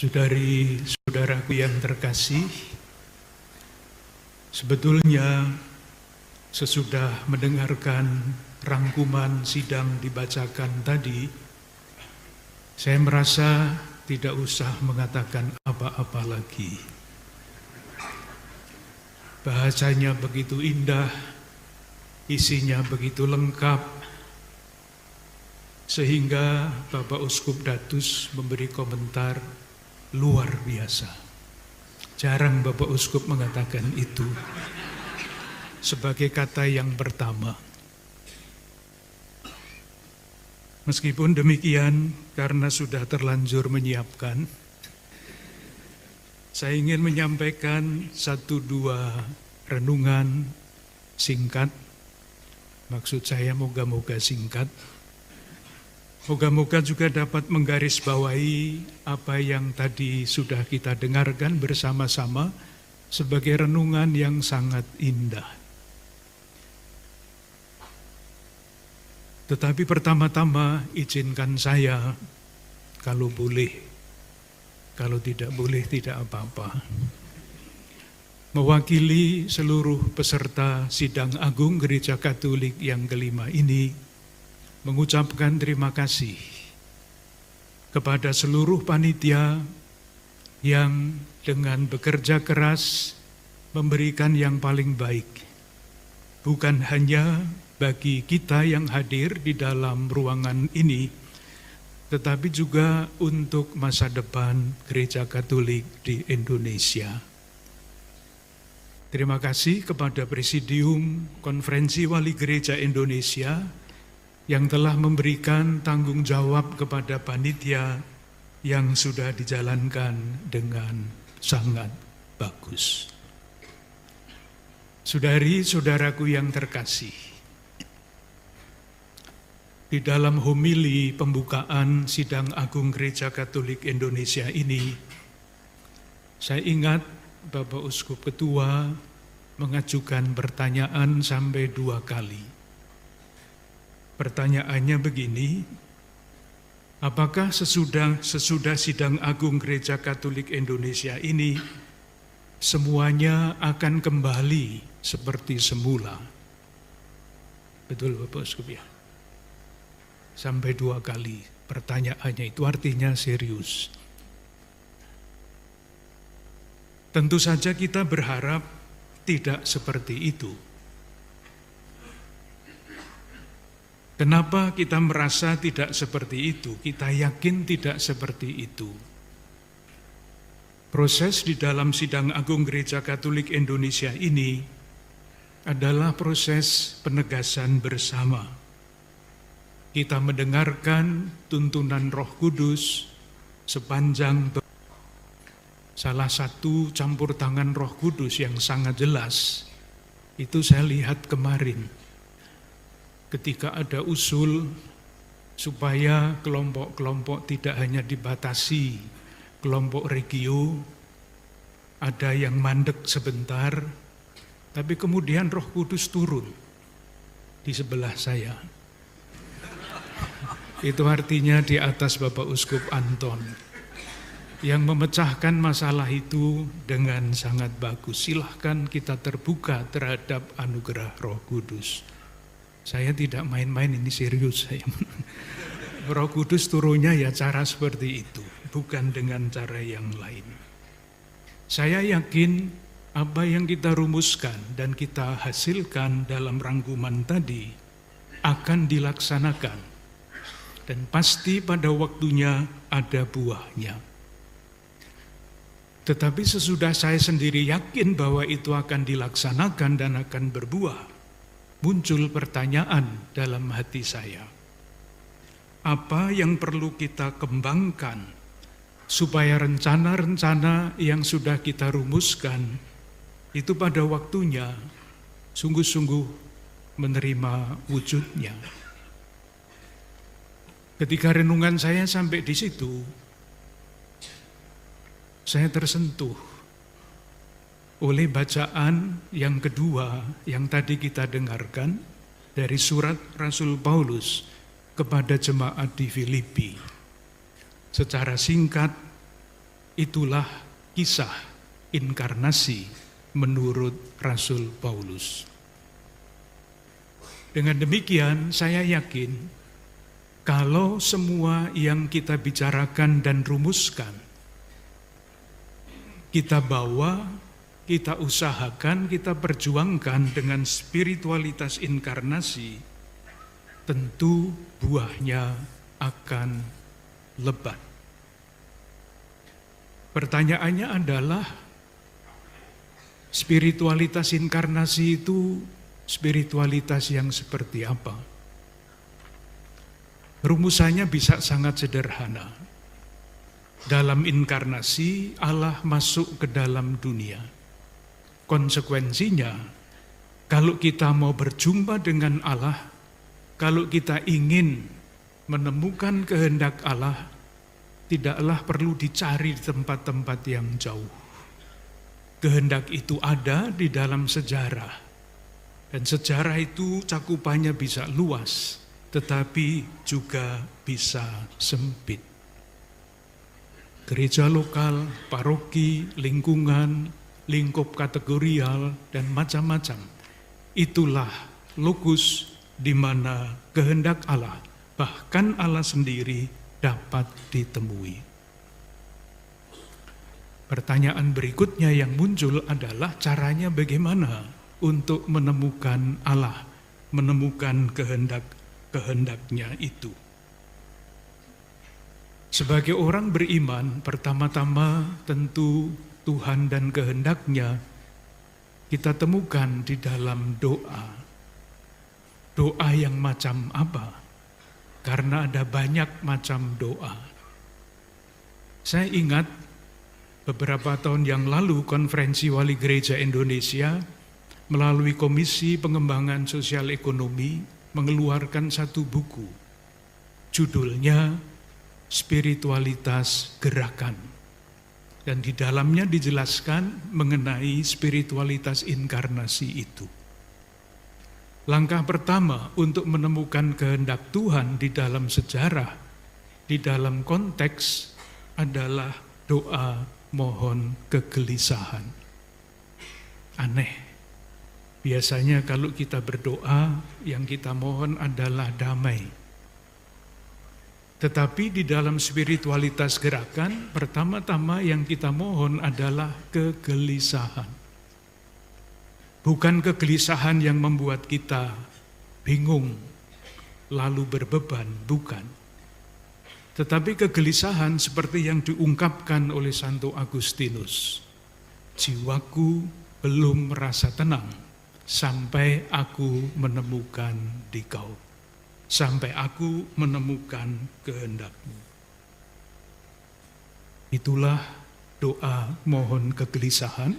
Saudari-saudaraku yang terkasih, sebetulnya sesudah mendengarkan rangkuman sidang dibacakan tadi, saya merasa tidak usah mengatakan apa-apa lagi. Bahasanya begitu indah, isinya begitu lengkap, sehingga Bapak Uskup Datus memberi komentar luar biasa. Jarang Bapak Uskup mengatakan itu sebagai kata yang pertama. Meskipun demikian, karena sudah terlanjur menyiapkan, saya ingin menyampaikan 1-2 renungan singkat. Maksud saya moga-moga singkat. Moga-moga juga dapat menggarisbawahi apa yang tadi sudah kita dengarkan bersama-sama sebagai renungan yang sangat indah. Tetapi pertama-tama izinkan saya, kalau boleh, kalau tidak boleh tidak apa-apa, mewakili seluruh peserta Sidang Agung Gereja Katolik yang kelima ini, mengucapkan terima kasih kepada seluruh panitia yang dengan bekerja keras memberikan yang paling baik, bukan hanya bagi kita yang hadir di dalam ruangan ini, tetapi juga untuk masa depan Gereja Katolik di Indonesia. Terima kasih kepada Presidium Konferensi Wali Gereja Indonesia yang telah memberikan tanggung jawab kepada panitia yang sudah dijalankan dengan sangat bagus. Saudari-saudaraku yang terkasih, di dalam homili pembukaan Sidang Agung Gereja Katolik Indonesia ini, saya ingat Bapak Uskup Ketua mengajukan pertanyaan sampai 2 kali. Pertanyaannya begini, apakah sesudah Sidang Agung Gereja Katolik Indonesia ini semuanya akan kembali seperti semula? Betul Bapak Uskup ya? Sampai 2 kali pertanyaannya, itu artinya serius. Tentu saja kita berharap tidak seperti itu. Kenapa kita merasa tidak seperti itu? Kita yakin tidak seperti itu. Proses di dalam Sidang Agung Gereja Katolik Indonesia ini adalah proses penegasan bersama. Kita mendengarkan tuntunan Roh Kudus sepanjang salah satu campur tangan Roh Kudus yang sangat jelas. Itu saya lihat kemarin. Ketika ada usul supaya kelompok-kelompok tidak hanya dibatasi kelompok regio, ada yang mandek sebentar, tapi kemudian Roh Kudus turun di sebelah saya. Itu artinya di atas Bapak Uskup Anton yang memecahkan masalah itu dengan sangat bagus. Silahkan kita terbuka terhadap anugerah Roh Kudus. Saya tidak main-main, ini serius saya. Roh Kudus turunnya ya cara seperti itu, bukan dengan cara yang lain. Saya yakin apa yang kita rumuskan dan kita hasilkan dalam rangkuman tadi akan dilaksanakan. Dan pasti pada waktunya ada buahnya. Tetapi sesudah saya sendiri yakin bahwa itu akan dilaksanakan dan akan berbuah, muncul pertanyaan dalam hati saya. Apa yang perlu kita kembangkan supaya rencana-rencana yang sudah kita rumuskan itu pada waktunya sungguh-sungguh menerima wujudnya. Ketika renungan saya sampai di situ, saya tersentuh oleh bacaan yang kedua yang tadi kita dengarkan dari surat Rasul Paulus kepada jemaat di Filipi. Secara singkat, Itulah kisah inkarnasi menurut Rasul Paulus. Dengan demikian saya yakin kalau semua yang kita bicarakan dan rumuskan, kita bawa, kita usahakan, kita perjuangkan dengan spiritualitas inkarnasi, tentu buahnya akan lebat. Pertanyaannya adalah, spiritualitas inkarnasi itu spiritualitas yang seperti apa? Rumusannya bisa sangat sederhana. Dalam inkarnasi, Allah masuk ke dalam dunia. Konsekuensinya, kalau kita mau berjumpa dengan Allah, kalau kita ingin menemukan kehendak Allah, tidaklah perlu dicari di tempat-tempat yang jauh. Kehendak itu ada di dalam sejarah. Dan sejarah itu cakupannya bisa luas, tetapi juga bisa sempit. Gereja lokal, paroki, lingkungan, lingkup kategorial, dan macam-macam. Itulah lokus di mana kehendak Allah, bahkan Allah sendiri dapat ditemui. Pertanyaan berikutnya yang muncul adalah caranya bagaimana untuk menemukan Allah, menemukan kehendaknya itu. Sebagai orang beriman, pertama-tama tentu Tuhan dan kehendaknya kita temukan di dalam doa. Doa yang macam apa? Karena ada banyak macam doa. Saya ingat beberapa tahun yang lalu Konferensi Wali Gereja Indonesia melalui Komisi Pengembangan Sosial Ekonomi mengeluarkan satu buku. Judulnya Spiritualitas Gerakan. Dan di dalamnya dijelaskan mengenai spiritualitas inkarnasi itu. Langkah pertama untuk menemukan kehendak Tuhan di dalam sejarah, di dalam konteks adalah doa mohon kegelisahan. Aneh. Biasanya kalau kita berdoa, yang kita mohon adalah damai. Tetapi di dalam spiritualitas gerakan, pertama-tama yang kita mohon adalah kegelisahan. Bukan kegelisahan yang membuat kita bingung, lalu berbeban, bukan. Tetapi kegelisahan seperti yang diungkapkan oleh Santo Agustinus. Jiwaku belum merasa tenang sampai aku menemukan Dikau, sampai aku menemukan kehendak-Mu. Itulah doa mohon kegelisahan,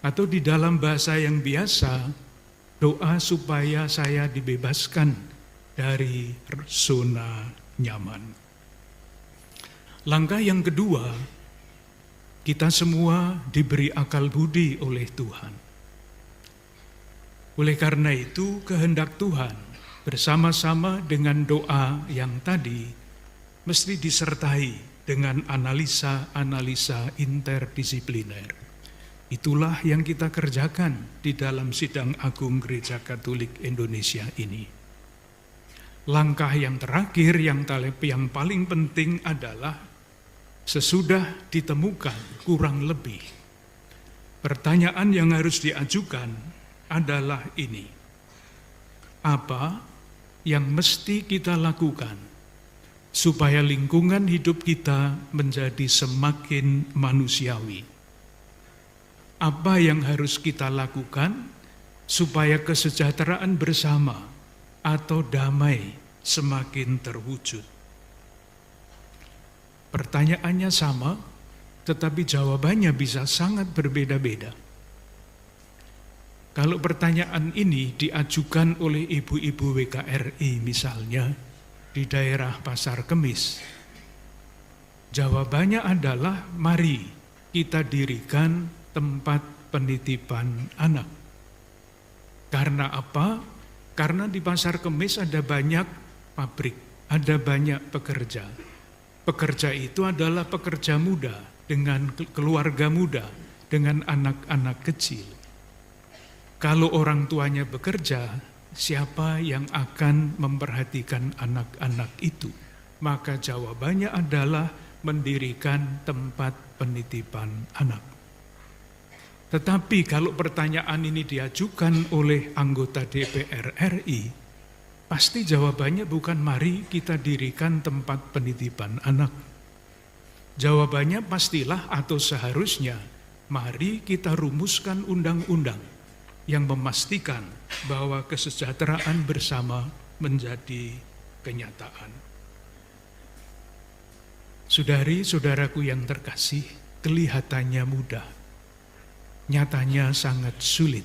atau di dalam bahasa yang biasa, doa supaya saya dibebaskan dari zona nyaman. Langkah yang kedua, kita semua diberi akal budi oleh Tuhan. Oleh karena itu, kehendak Tuhan bersama-sama dengan doa yang tadi mesti disertai dengan analisa-analisa interdisipliner. Itulah yang kita kerjakan di dalam Sidang Agung Gereja Katolik Indonesia ini. Langkah yang terakhir yang paling penting adalah sesudah ditemukan kurang lebih, pertanyaan yang harus diajukan adalah ini. Apa yang mesti kita lakukan supaya lingkungan hidup kita menjadi semakin manusiawi? Apa yang harus kita lakukan supaya kesejahteraan bersama atau damai semakin terwujud? Pertanyaannya sama, tetapi jawabannya bisa sangat berbeda-beda. Kalau pertanyaan ini diajukan oleh ibu-ibu WKRI misalnya di daerah Pasar Kemis, jawabannya adalah mari kita dirikan tempat penitipan anak. Karena apa? Karena di Pasar Kemis ada banyak pabrik, ada banyak pekerja. Pekerja itu adalah pekerja muda dengan keluarga muda, dengan anak-anak kecil. Kalau orang tuanya bekerja, siapa yang akan memperhatikan anak-anak itu? Maka jawabannya adalah mendirikan tempat penitipan anak. Tetapi kalau pertanyaan ini diajukan oleh anggota DPR RI, pasti jawabannya bukan mari kita dirikan tempat penitipan anak. Jawabannya pastilah atau seharusnya mari kita rumuskan undang-undang yang memastikan bahwa kesejahteraan bersama menjadi kenyataan. Saudari-saudaraku yang terkasih, kelihatannya mudah, nyatanya sangat sulit.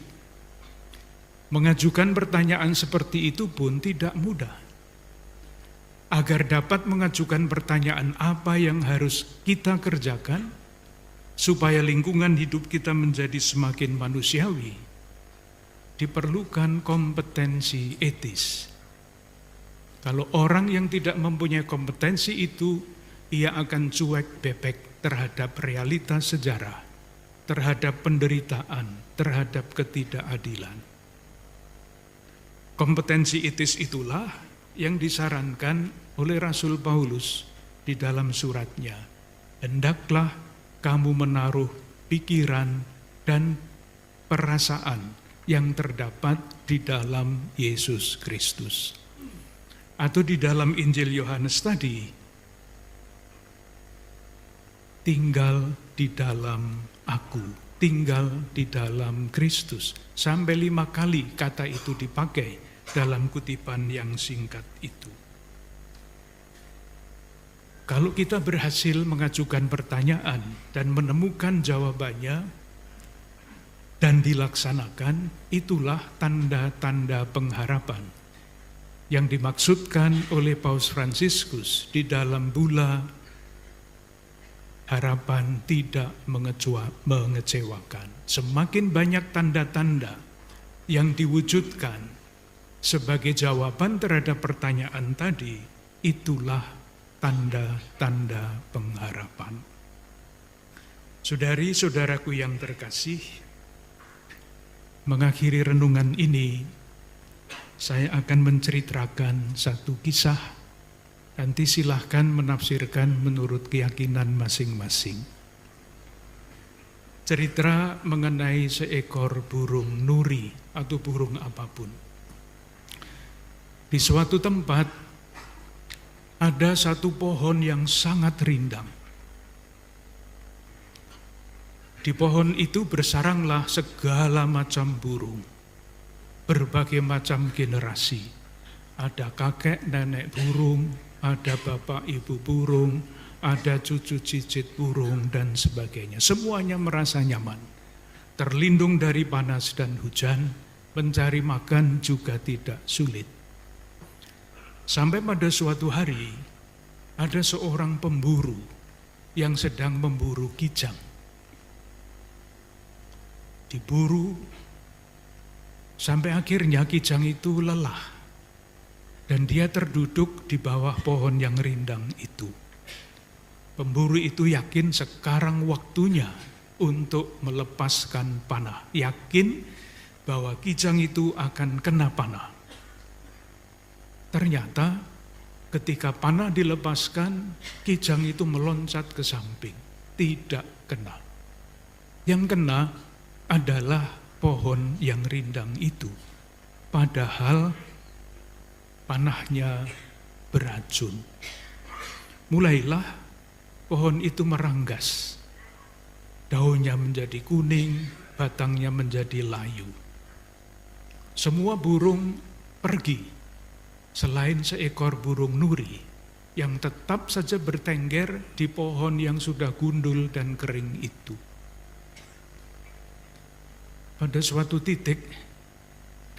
Mengajukan pertanyaan seperti itu pun tidak mudah. Agar dapat mengajukan pertanyaan apa yang harus kita kerjakan, supaya lingkungan hidup kita menjadi semakin manusiawi, diperlukan kompetensi etis. Kalau orang yang tidak mempunyai kompetensi itu, ia akan cuek bebek terhadap realitas sejarah, terhadap penderitaan, terhadap ketidakadilan. Kompetensi etis itulah yang disarankan oleh Rasul Paulus di dalam suratnya. Hendaklah kamu menaruh pikiran dan perasaan yang terdapat di dalam Yesus Kristus. Atau di dalam Injil Yohanes tadi, tinggal di dalam aku, tinggal di dalam Kristus. Sampai 5 kali kata itu dipakai dalam kutipan yang singkat itu. Kalau kita berhasil mengajukan pertanyaan dan menemukan jawabannya, dan dilaksanakan, itulah tanda-tanda pengharapan yang dimaksudkan oleh Paus Fransiskus di dalam bula harapan tidak mengecewakan. Semakin banyak tanda-tanda yang diwujudkan sebagai jawaban terhadap pertanyaan tadi, itulah tanda-tanda pengharapan. Saudari-saudaraku yang terkasih, mengakhiri renungan ini, saya akan menceritakan satu kisah. Nanti silahkan menafsirkan menurut keyakinan masing-masing. Cerita mengenai seekor burung nuri atau burung apapun. Di suatu tempat ada satu pohon yang sangat rindang. Di pohon itu bersaranglah segala macam burung, berbagai macam generasi. Ada kakek nenek burung, ada bapak ibu burung, ada cucu cicit burung, dan sebagainya. Semuanya merasa nyaman, terlindung dari panas dan hujan, mencari makan juga tidak sulit. Sampai pada suatu hari, ada seorang pemburu yang sedang memburu kijang. Diburu, sampai akhirnya kijang itu lelah, dan dia terduduk di bawah pohon yang rindang itu. Pemburu itu yakin sekarang waktunya untuk melepaskan panah. Yakin bahwa kijang itu akan kena panah. Ternyata ketika panah dilepaskan, kijang itu meloncat ke samping. Tidak kena. Yang kena adalah pohon yang rindang itu. Padahal panahnya beracun. Mulailah pohon itu meranggas. Daunnya menjadi kuning, batangnya menjadi layu. Semua burung pergi, selain seekor burung nuri yang tetap saja bertengger di pohon yang sudah gundul dan kering itu. Pada suatu titik,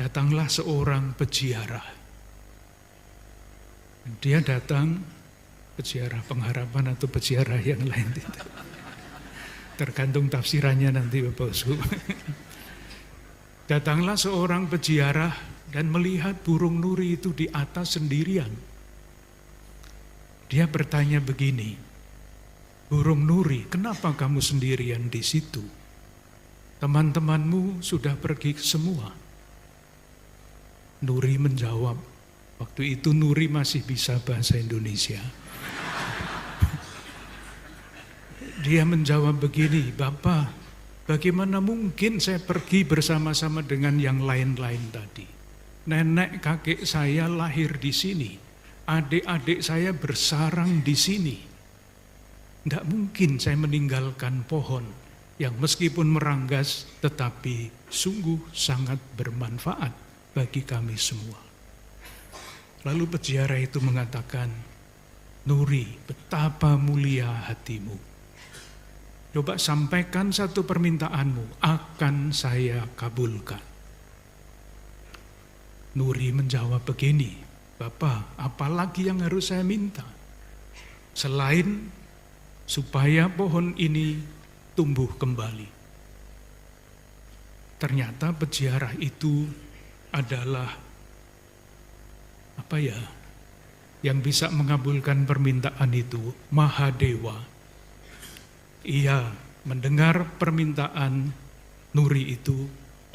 datanglah seorang peziarah. Dia datang, peziarah pengharapan atau peziarah yang lain. Tergantung tafsirannya nanti Bapak Uskup. Datanglah seorang peziarah dan melihat burung nuri itu di atas sendirian. Dia bertanya begini, Burung Nuri, kenapa kamu sendirian di situ? Teman-temanmu sudah pergi semua. Nuri menjawab, waktu itu Nuri masih bisa bahasa Indonesia. Dia menjawab begini, Bapak, bagaimana mungkin saya pergi bersama-sama dengan yang lain-lain tadi? Nenek kakek saya lahir di sini, adik-adik saya bersarang di sini. Tidak mungkin saya meninggalkan pohon yang meskipun meranggas tetapi sungguh sangat bermanfaat bagi kami semua. Lalu peziarah itu mengatakan, Nuri, betapa mulia hatimu. Coba sampaikan satu permintaanmu, akan saya kabulkan. Nuri menjawab begini, Bapak, apalagi yang harus saya minta? Selain supaya pohon ini tumbuh kembali. Ternyata peziarah itu adalah yang bisa mengabulkan permintaan itu, Mahadewa. Ia mendengar permintaan Nuri itu,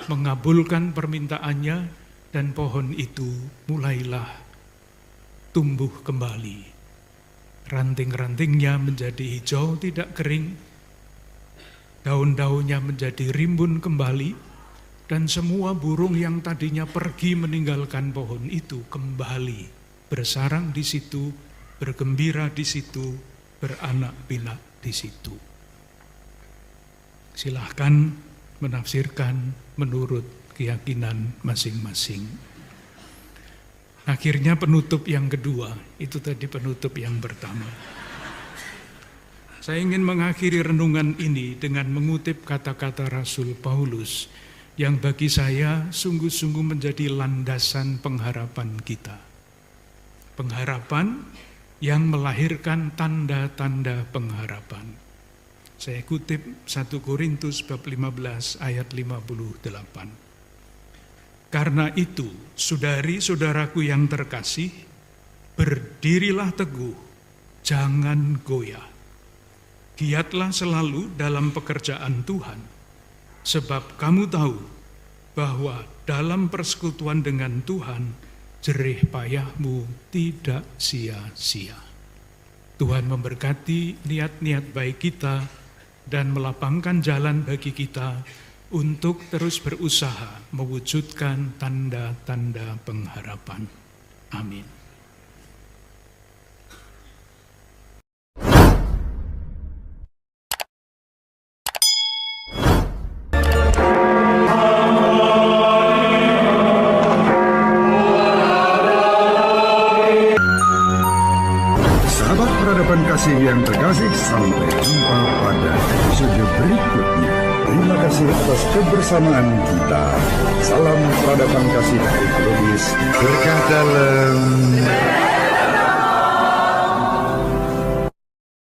mengabulkan permintaannya, dan pohon itu mulailah tumbuh kembali. Ranting-rantingnya menjadi hijau tidak kering, daun-daunnya menjadi rimbun kembali, dan semua burung yang tadinya pergi meninggalkan pohon itu kembali bersarang di situ, bergembira di situ, beranak pinak di situ. Silahkan menafsirkan menurut keyakinan masing-masing. Akhirnya penutup yang kedua, itu tadi penutup yang pertama. Saya ingin mengakhiri renungan ini dengan mengutip kata-kata Rasul Paulus yang bagi saya sungguh-sungguh menjadi landasan pengharapan kita. Pengharapan yang melahirkan tanda-tanda pengharapan. Saya kutip 1 Korintus bab 15 ayat 58. Karena itu, saudari-saudaraku yang terkasih, berdirilah teguh, jangan goyah. Giatlah selalu dalam pekerjaan Tuhan, sebab kamu tahu bahwa dalam persekutuan dengan Tuhan, jerih payahmu tidak sia-sia. Tuhan memberkati niat-niat baik kita dan melapangkan jalan bagi kita untuk terus berusaha mewujudkan tanda-tanda pengharapan. Amin. Sahabat peradaban kasih yang terkasih, sampai jumpa pada episode berikutnya. Terima kasih atas kebersamaan kita. Salam peradaban kasih dari Globis. Berkah dalam